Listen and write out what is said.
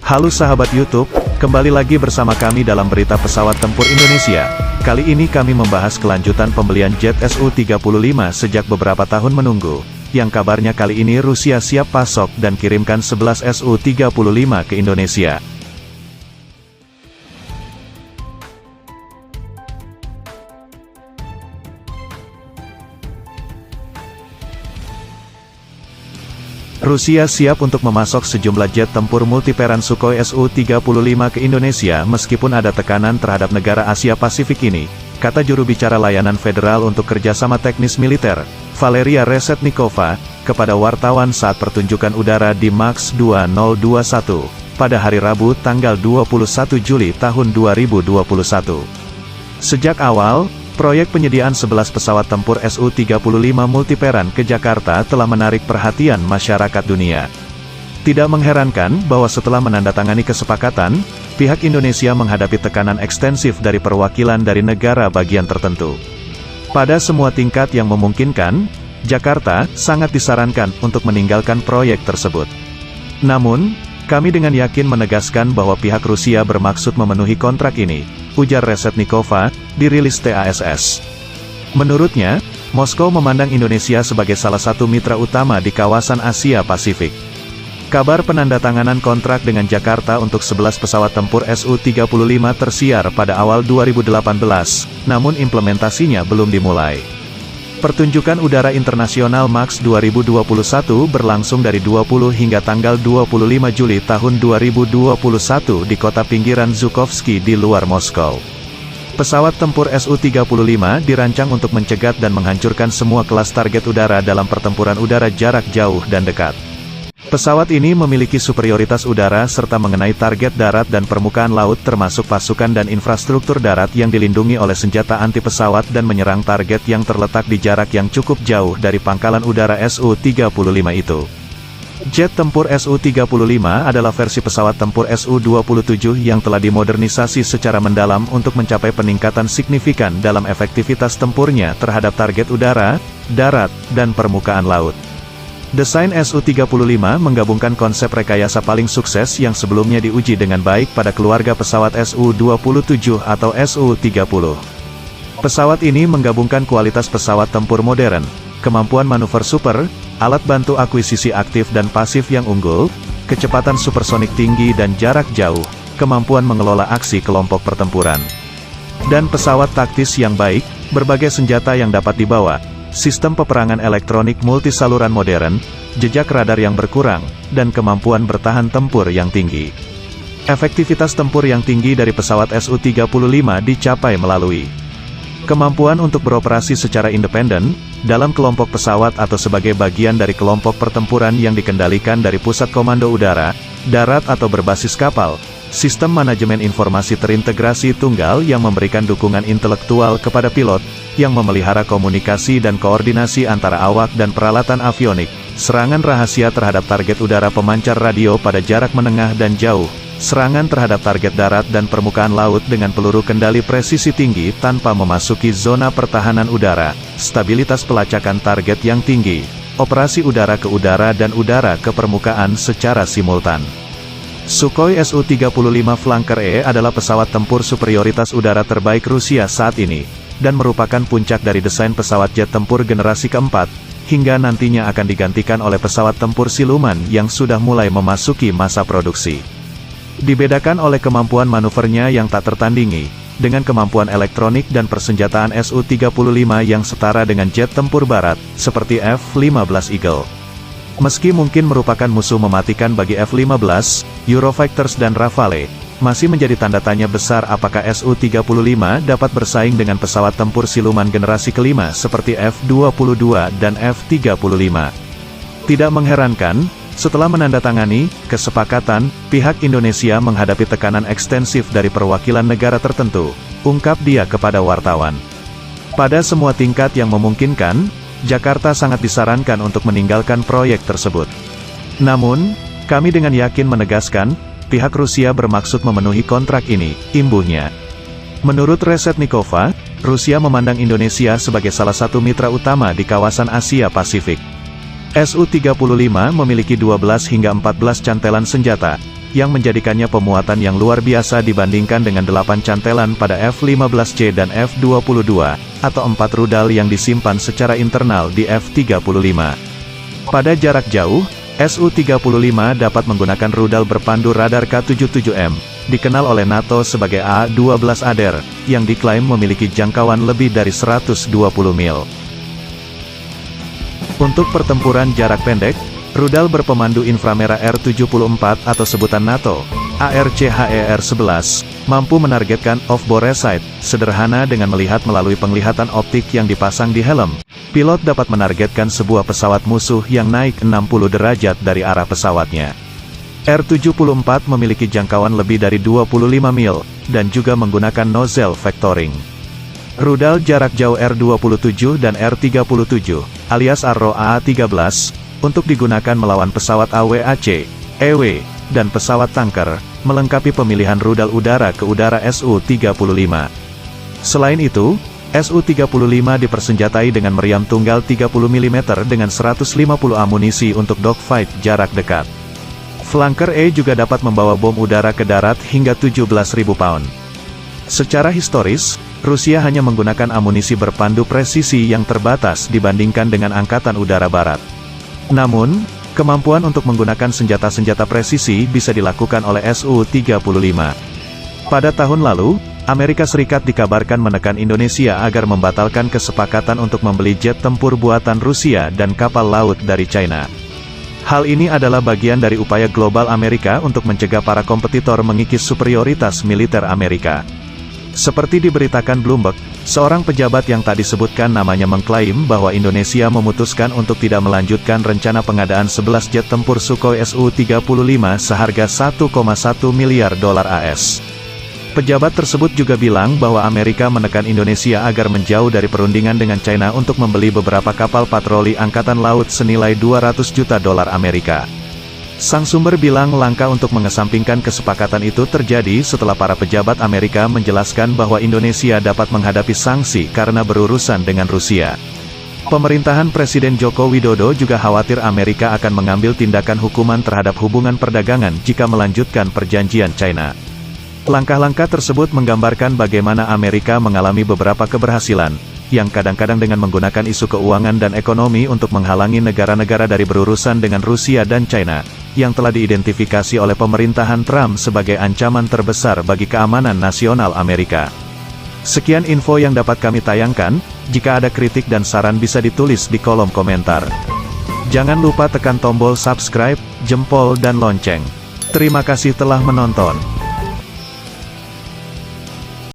Halo sahabat YouTube, kembali lagi bersama kami dalam berita pesawat tempur Indonesia. Kali ini kami membahas kelanjutan pembelian jet Su-35 sejak beberapa tahun menunggu. Yang kabarnya kali ini Rusia siap pasok dan kirimkan 11 Su-35 ke Indonesia. Rusia siap untuk memasok sejumlah jet tempur multiperan Sukhoi Su-35 ke Indonesia meskipun ada tekanan terhadap negara Asia Pasifik ini, kata juru bicara layanan federal untuk kerjasama teknis militer, Valeria Reshetnikova, kepada wartawan saat pertunjukan udara di MAX 2021, pada hari Rabu tanggal 21 Juli tahun 2021. Sejak awal, proyek penyediaan 11 pesawat tempur Su-35 multiperan ke Jakarta telah menarik perhatian masyarakat dunia. Tidak mengherankan bahwa setelah menandatangani kesepakatan, pihak Indonesia menghadapi tekanan ekstensif dari perwakilan dari negara bagian tertentu. Pada semua tingkat yang memungkinkan, Jakarta sangat disarankan untuk meninggalkan proyek tersebut. Namun, kami dengan yakin menegaskan bahwa pihak Rusia bermaksud memenuhi kontrak ini, ujar Reshetnikova, dirilis TASS. Menurutnya, Moskow memandang Indonesia sebagai salah satu mitra utama di kawasan Asia Pasifik. Kabar penandatanganan kontrak dengan Jakarta untuk 11 pesawat tempur Su-35 tersiar pada awal 2018, namun implementasinya belum dimulai. Pertunjukan udara internasional MAX 2021 berlangsung dari 20 hingga tanggal 25 Juli tahun 2021 di kota pinggiran Zhukovsky di luar Moskow. Pesawat tempur Su-35 dirancang untuk mencegat dan menghancurkan semua kelas target udara dalam pertempuran udara jarak jauh dan dekat. Pesawat ini memiliki superioritas udara serta mengenai target darat dan permukaan laut termasuk pasukan dan infrastruktur darat yang dilindungi oleh senjata anti pesawat dan menyerang target yang terletak di jarak yang cukup jauh dari pangkalan udara Su-35 itu. Jet tempur Su-35 adalah versi pesawat tempur Su-27 yang telah dimodernisasi secara mendalam untuk mencapai peningkatan signifikan dalam efektivitas tempurnya terhadap target udara, darat, dan permukaan laut. Desain Su-35 menggabungkan konsep rekayasa paling sukses yang sebelumnya diuji dengan baik pada keluarga pesawat Su-27 atau Su-30. Pesawat ini menggabungkan kualitas pesawat tempur modern, kemampuan manuver super, alat bantu akuisisi aktif dan pasif yang unggul, kecepatan supersonik tinggi dan jarak jauh, kemampuan mengelola aksi kelompok pertempuran, dan pesawat taktis yang baik, berbagai senjata yang dapat dibawa, sistem peperangan elektronik multisaluran modern, jejak radar yang berkurang, dan kemampuan bertahan tempur yang tinggi. Efektivitas tempur yang tinggi dari pesawat Su-35 dicapai melalui kemampuan untuk beroperasi secara independen, dalam kelompok pesawat atau sebagai bagian dari kelompok pertempuran yang dikendalikan dari pusat komando udara, darat atau berbasis kapal, sistem manajemen informasi terintegrasi tunggal yang memberikan dukungan intelektual kepada pilot, yang memelihara komunikasi dan koordinasi antara awak dan peralatan avionik, serangan rahasia terhadap target udara pemancar radio pada jarak menengah dan jauh, serangan terhadap target darat dan permukaan laut dengan peluru kendali presisi tinggi tanpa memasuki zona pertahanan udara, stabilitas pelacakan target yang tinggi, operasi udara ke udara dan udara ke permukaan secara simultan. Sukhoi Su-35 Flanker E adalah pesawat tempur superioritas udara terbaik Rusia saat ini, dan merupakan puncak dari desain pesawat jet tempur generasi keempat, hingga nantinya akan digantikan oleh pesawat tempur siluman yang sudah mulai memasuki masa produksi. Dibedakan oleh kemampuan manuvernya yang tak tertandingi, dengan kemampuan elektronik dan persenjataan Su-35 yang setara dengan jet tempur barat, seperti F-15 Eagle. Meski mungkin merupakan musuh mematikan bagi F-15, Eurofighters dan Rafale, masih menjadi tanda tanya besar apakah Su-35 dapat bersaing dengan pesawat tempur siluman generasi kelima seperti F-22 dan F-35. Tidak mengherankan, setelah menandatangani kesepakatan, pihak Indonesia menghadapi tekanan ekstensif dari perwakilan negara tertentu, ungkap dia kepada wartawan. Pada semua tingkat yang memungkinkan, Jakarta sangat disarankan untuk meninggalkan proyek tersebut. Namun, kami dengan yakin menegaskan, pihak Rusia bermaksud memenuhi kontrak ini, imbuhnya. Menurut Reshetnikova, Rusia memandang Indonesia sebagai salah satu mitra utama di kawasan Asia Pasifik. Su-35 memiliki 12 hingga 14 cantelan senjata, yang menjadikannya pemuatan yang luar biasa dibandingkan dengan 8 cantelan pada F-15C dan F-22, atau 4 rudal yang disimpan secara internal di F-35. Pada jarak jauh, Su-35 dapat menggunakan rudal berpandu radar K-77M, dikenal oleh NATO sebagai A-12 ADER, yang diklaim memiliki jangkauan lebih dari 120 mil. Untuk pertempuran jarak pendek, rudal berpemandu inframerah R-74 atau sebutan NATO, ARCHER-11, mampu menargetkan off-bore sight, sederhana dengan melihat melalui penglihatan optik yang dipasang di helm. Pilot dapat menargetkan sebuah pesawat musuh yang naik 60 derajat dari arah pesawatnya. R-74 memiliki jangkauan lebih dari 25 mil, dan juga menggunakan nozzle vectoring. Rudal jarak jauh R-27 dan R-37, alias Arrow A-13, untuk digunakan melawan pesawat AWAC, EW, dan pesawat tanker, melengkapi pemilihan rudal udara ke udara Su-35. Selain itu, Su-35 dipersenjatai dengan meriam tunggal 30 mm dengan 150 amunisi untuk dogfight jarak dekat. Flanker E juga dapat membawa bom udara ke darat hingga 17.000 pound. Secara historis, Rusia hanya menggunakan amunisi berpandu presisi yang terbatas dibandingkan dengan Angkatan Udara Barat. Namun, kemampuan untuk menggunakan senjata-senjata presisi bisa dilakukan oleh Su-35. Pada tahun lalu, Amerika Serikat dikabarkan menekan Indonesia agar membatalkan kesepakatan untuk membeli jet tempur buatan Rusia dan kapal laut dari China. Hal ini adalah bagian dari upaya global Amerika untuk mencegah para kompetitor mengikis superioritas militer Amerika. Seperti diberitakan Bloomberg, seorang pejabat yang tak disebutkan namanya mengklaim bahwa Indonesia memutuskan untuk tidak melanjutkan rencana pengadaan 11 jet tempur Sukhoi Su-35 seharga 1,1 miliar dolar AS. Pejabat tersebut juga bilang bahwa Amerika menekan Indonesia agar menjauh dari perundingan dengan China untuk membeli beberapa kapal patroli angkatan laut senilai 200 juta dolar Amerika. Sang sumber bilang langkah untuk mengesampingkan kesepakatan itu terjadi setelah para pejabat Amerika menjelaskan bahwa Indonesia dapat menghadapi sanksi karena berurusan dengan Rusia. Pemerintahan Presiden Joko Widodo juga khawatir Amerika akan mengambil tindakan hukuman terhadap hubungan perdagangan jika melanjutkan perjanjian China. Langkah-langkah tersebut menggambarkan bagaimana Amerika mengalami beberapa keberhasilan, yang kadang-kadang dengan menggunakan isu keuangan dan ekonomi untuk menghalangi negara-negara dari berurusan dengan Rusia dan China, yang telah diidentifikasi oleh pemerintahan Trump sebagai ancaman terbesar bagi keamanan nasional Amerika. Sekian info yang dapat kami tayangkan, jika ada kritik dan saran bisa ditulis di kolom komentar. Jangan lupa tekan tombol subscribe, jempol dan lonceng. Terima kasih telah menonton.